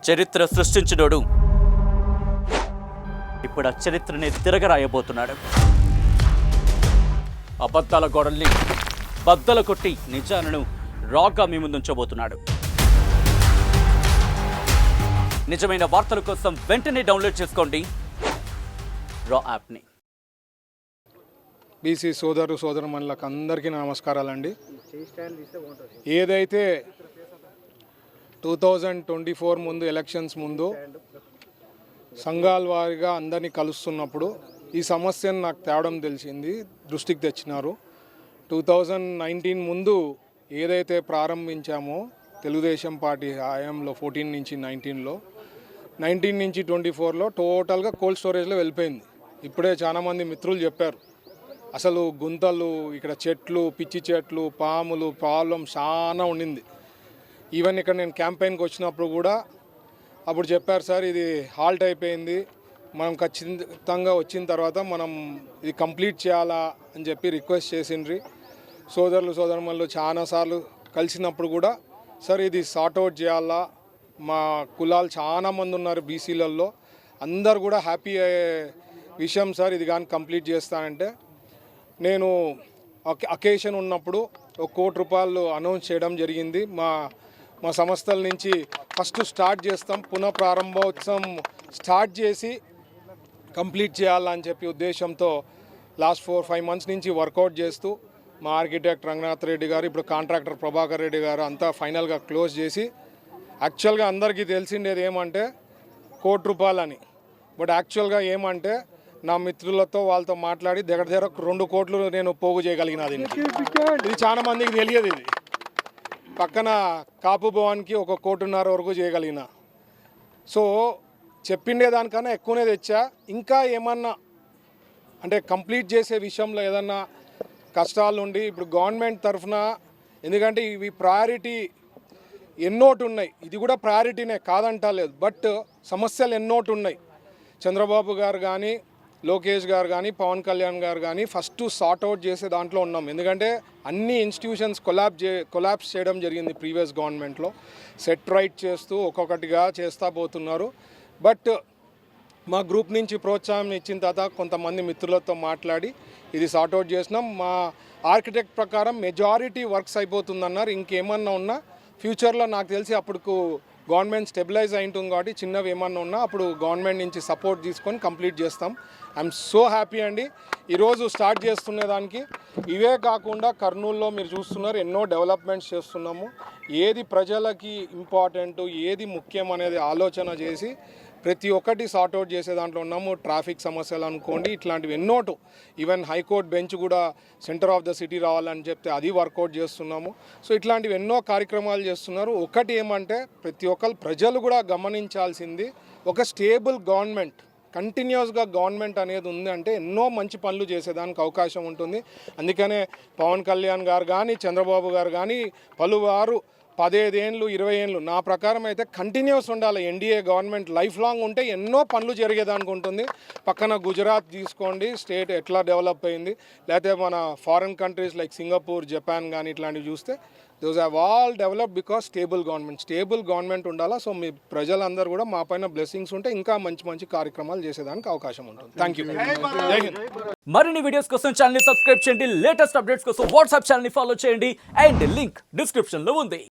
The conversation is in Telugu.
చరిత్ర సృష్టించినోడు ఇప్పుడు ఆ చరిత్రని తిరగరాయబోతున్నాడు. అబద్ధాల గోడల్ని బద్దలు కొట్టి నిజాలను రాగా మీ ముందుంచబోతున్నాడు. నిజమైన వార్తల కోసం వెంటనే డౌన్లోడ్ చేసుకోండి రా యాప్ని. బీసీ సోదరుమణులకు అందరికీ నమస్కారాలండి. ఏదైతే 2024 ముందు ఎలక్షన్స్ ముందు సంఘాల వారిగా అందరినీ కలుస్తున్నప్పుడు ఈ సమస్యను నాకు తేవడం తెలిసింది, దృష్టికి తెచ్చినారు. 2019 ముందు ఏదైతే ప్రారంభించామో తెలుగుదేశం పార్టీ హయాంలో 14 నుంచి 19లో 19 నుంచి 24లో టోటల్గా కోల్డ్ స్టోరేజ్లో వెళ్ళిపోయింది. ఇప్పుడే చాలామంది మిత్రులు చెప్పారు, అసలు గుంతలు, ఇక్కడ చెట్లు, పిచ్చి చెట్లు, పాములు ప్రాబ్లం చాలా ఉండింది. ఈవెన్ ఇక్కడ నేను క్యాంపెయిన్కి వచ్చినప్పుడు కూడా అప్పుడు చెప్పారు, సార్ ఇది హాల్ట్ అయిపోయింది, మనం ఖచ్చితంగా వచ్చిన తర్వాత మనం ఇది కంప్లీట్ చేయాలా అని చెప్పి రిక్వెస్ట్ చేసిండ్రి. సోదరుమణులు చాలాసార్లు కలిసినప్పుడు కూడా సార్ ఇది సార్ట్అవుట్ చేయాలా, మా కులాలు చాలా మంది ఉన్నారు బీసీలలో, అందరు కూడా హ్యాపీ అయ్యే విషయం సార్ ఇది కానీ కంప్లీట్ చేస్తానంటే, నేను అకేషన్ ఉన్నప్పుడు ₹1 కోటి అనౌన్స్ చేయడం జరిగింది. మా సంస్థల నుంచి ఫస్ట్ స్టార్ట్ చేస్తాం, పునః ప్రారంభోత్సవం స్టార్ట్ చేసి కంప్లీట్ చేయాలని చెప్పి ఉద్దేశంతో లాస్ట్ 4-5 మంత్స్ నుంచి వర్కౌట్ చేస్తూ మా ఆర్కిటెక్ట్ రంగనాథ్ రెడ్డి గారు, ఇప్పుడు కాంట్రాక్టర్ ప్రభాకర్ రెడ్డి గారు అంతా ఫైనల్గా క్లోజ్ చేసి, యాక్చువల్గా అందరికీ తెలిసిండేది ఏమంటే ₹1 కోటి అని. బట్ యాక్చువల్గా ఏమంటే నా మిత్రులతో వాళ్ళతో మాట్లాడి దగ్గర ₹2 కోట్లు నేను పోగు చేయగలిగినది. ఇది చాలా మందికి తెలియదు. ఇది పక్కన కాపు భవన్కి ₹1.5 కోటి వరకు చేయగలిగిన. సో చెప్పిండే దానికన్నా ఎక్కువనే తెచ్చా. ఇంకా ఏమన్నా అంటే కంప్లీట్ చేసే విషయంలో ఏదన్నా కష్టాలు ఉండి ఇప్పుడు గవర్నమెంట్ తరఫున, ఎందుకంటే ఇవి ప్రయారిటీ ఎన్నోటి ఉన్నాయి, ఇది కూడా ప్రయారిటీనే కాదంటలేదు, బట్ సమస్యలు ఎన్నోటి ఉన్నాయి. చంద్రబాబు గారు కానీ, లోకేష్ గారు కానీ, పవన్ కళ్యాణ్ గారు కానీ ఫస్ట్ సార్ట్అవుట్ చేసే దాంట్లో ఉన్నాం. ఎందుకంటే అన్ని ఇన్స్టిట్యూషన్స్ కొలాప్స్ చేయడం జరిగింది ప్రీవియస్ గవర్నమెంట్లో. సెట్ రైట్ చేస్తూ ఒక్కొక్కటిగా చేస్తూ పోతున్నారు. బట్ మా గ్రూప్ నుంచి ప్రోత్సాహం ఇచ్చిన తర్వాత కొంతమంది మిత్రులతో మాట్లాడి ఇది సార్ట్అవుట్ చేసినాం. మా ఆర్కిటెక్ట్ ప్రకారం మెజారిటీ వర్క్స్ అయిపోతుందన్నారు. ఇంకేమన్నా ఉన్నా ఫ్యూచర్లో నాకు తెలిసి అప్పుడు గవర్నమెంట్ స్టెబిలైజ్ అయింటుంది కాబట్టి చిన్నవి ఏమన్నా ఉన్నా అప్పుడు గవర్నమెంట్ నుంచి సపోర్ట్ తీసుకొని కంప్లీట్ చేస్తాం. ఐఎమ్ సో హ్యాపీ అండి ఈరోజు స్టార్ట్ చేస్తున్న దానికి. ఇవే కాకుండా కర్నూలులో మీరు చూస్తున్నారు ఎన్నో డెవలప్మెంట్స్ చేస్తున్నాము. ఏది ప్రజలకి ఇంపార్టెంట్, ఏది ముఖ్యం అనేది ఆలోచన చేసి ప్రతి ఒక్కటి సార్ట్అవుట్ చేసే దాంట్లో ఉన్నాము. ట్రాఫిక్ సమస్యలు అనుకోండి, ఇట్లాంటివి ఎన్నోటు. ఈవెన్ హైకోర్టు బెంచ్ కూడా సెంటర్ ఆఫ్ ద సిటీ రావాలని చెప్తే అది వర్కౌట్ చేస్తున్నాము. సో ఇట్లాంటివి ఎన్నో కార్యక్రమాలు చేస్తున్నారు. ఒకటి ఏమంటే ప్రతి ఒక్కరు ప్రజలు కూడా గమనించాల్సింది, ఒక స్టేబుల్ గవర్నమెంట్, కంటిన్యూస్గా గవర్నమెంట్ అనేది ఉంది అంటే ఎన్నో మంచి పనులు చేసేదానికి అవకాశం ఉంటుంది. అందుకనే పవన్ కళ్యాణ్ గారు కానీ, చంద్రబాబు గారు కానీ పలువారు 15 ఏళ్ళు 20 ఏళ్ళు నా ప్రకారం అయితే కంటిన్యూస్ ఉండాలి. ఎన్డీఏ గవర్నమెంట్ లైఫ్ లాంగ్ ఉంటే ఎన్నో పనులు జరిగేదానికి ఉంటుంది. పక్కన గుజరాత్ తీసుకోండి, స్టేట్ ఎట్లా డెవలప్ అయింది, లేకపోతే మన foreign countries like Singapore, Japan కానీ ఇట్లాంటివి చూస్తే those have all develop because stable government ఉండాలా. సో మీ ప్రజలందరూ కూడా మా పైన బ్లెస్సింగ్స్ ఉంటే ఇంకా మంచి కార్యక్రమాలు చేసేదానికి అవకాశం ఉంటుంది. Thank you. జై హింద్. మరిన్ని వీడియోస్ కోసం ఛానల్ ని సబ్స్క్రైబ్ చేయండి. లేటెస్ట్ అప్డేట్స్ కోసం వాట్సాప్ ఛానల్ ని ఫాలో చేయండి. అండ్ లింక్ డిస్క్రిప్షన్ లో ఉంది.